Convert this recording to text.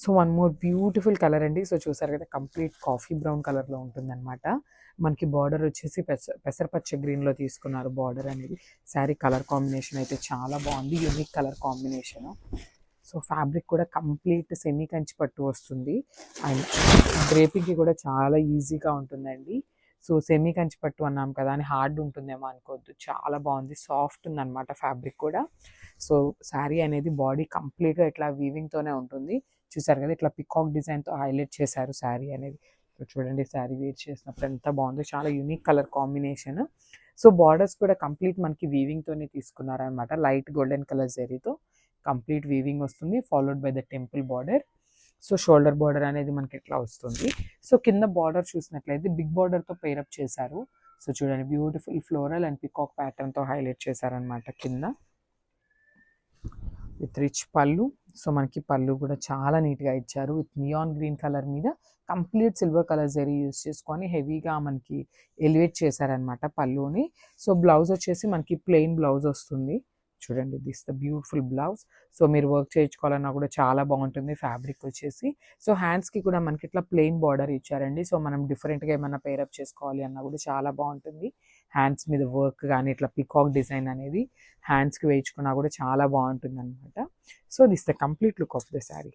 So one more beautiful colour అండి. So చూసారు కదా, కంప్లీట్ కాఫీ బ్రౌన్ కలర్లో ఉంటుందన్నమాట. మనకి బార్డర్ వచ్చేసి పెసరపచ్చ గ్రీన్లో తీసుకున్నారు బార్డర్ అనేది. శారీ కలర్ కాంబినేషన్ అయితే చాలా బాగుంది, unique colour combination. So fabric కూడా కంప్లీట్ సెమీ కంచి పట్టు వస్తుంది అండ్ డ్రేపింగ్కి కూడా చాలా ఈజీగా ఉంటుందండి. సో సెమీ కంచి పట్టు అన్నాం కదా అని హార్డ్ ఉంటుందేమో అనుకోవద్దు, చాలా బాగుంది, సాఫ్ట్ ఉందన్నమాట ఫ్యాబ్రిక్ కూడా. సో శారీ అనేది బాడీ కంప్లీట్గా ఇట్లా వీవింగ్తోనే ఉంటుంది. చూసారు కదా, ఇట్లా పికాక్ డిజైన్తో హైలైట్ చేశారు శారీ అనేది. సో చూడండి, శారీ వేర్ చేసినప్పుడు ఎంత బాగుందో, చాలా unique colour combination. So borders కూడా కంప్లీట్ మనకి వీవింగ్తోనే తీసుకున్నారనమాట, లైట్ గోల్డెన్ కలర్ జరీతో కంప్లీట్ వీవింగ్ వస్తుంది, followed by the temple border. So shoulder border అనేది మనకి ఇట్లా వస్తుంది. సో కింద బార్డర్ చూసినట్లయితే బిగ్ బార్డర్తో పేరప్ చేశారు. సో చూడండి, బ్యూటిఫుల్ ఫ్లోరల్ అండ్ పికాక్ ప్యాటర్న్తో హైలైట్ చేశారనమాట కింద విత్ రిచ్ పళ్ళు. సో మనకి పళ్ళు కూడా చాలా నీట్గా ఇచ్చారు విత్ నియాన్ గ్రీన్ కలర్ మీద complete silver colour zari use చేసుకొని హెవీగా మనకి ఎలివేట్ చేశారనమాట పళ్ళుని. సో బ్లౌజ్ వచ్చేసి మనకి ప్లెయిన్ బ్లౌజ్ వస్తుంది. చూడండి, this the beautiful blouse. So మీరు వర్క్ చేయించుకోవాలన్నా కూడా చాలా బాగుంటుంది ఫ్యాబ్రిక్ వచ్చేసి. సో హ్యాండ్స్కి కూడా మనకి ఇట్లా ప్లెయిన్ బార్డర్ ఇచ్చారండి. సో మనం డిఫరెంట్గా ఏమైనా పేరప్ చేసుకోవాలి అన్నా కూడా చాలా బాగుంటుంది. హ్యాండ్స్ మీద వర్క్ కానీ ఇట్లా పికాక్ డిజైన్ అనేది హ్యాండ్స్కి వేయించుకున్నా కూడా చాలా బాగుంటుంది అనమాట. So this the complete look of the sari.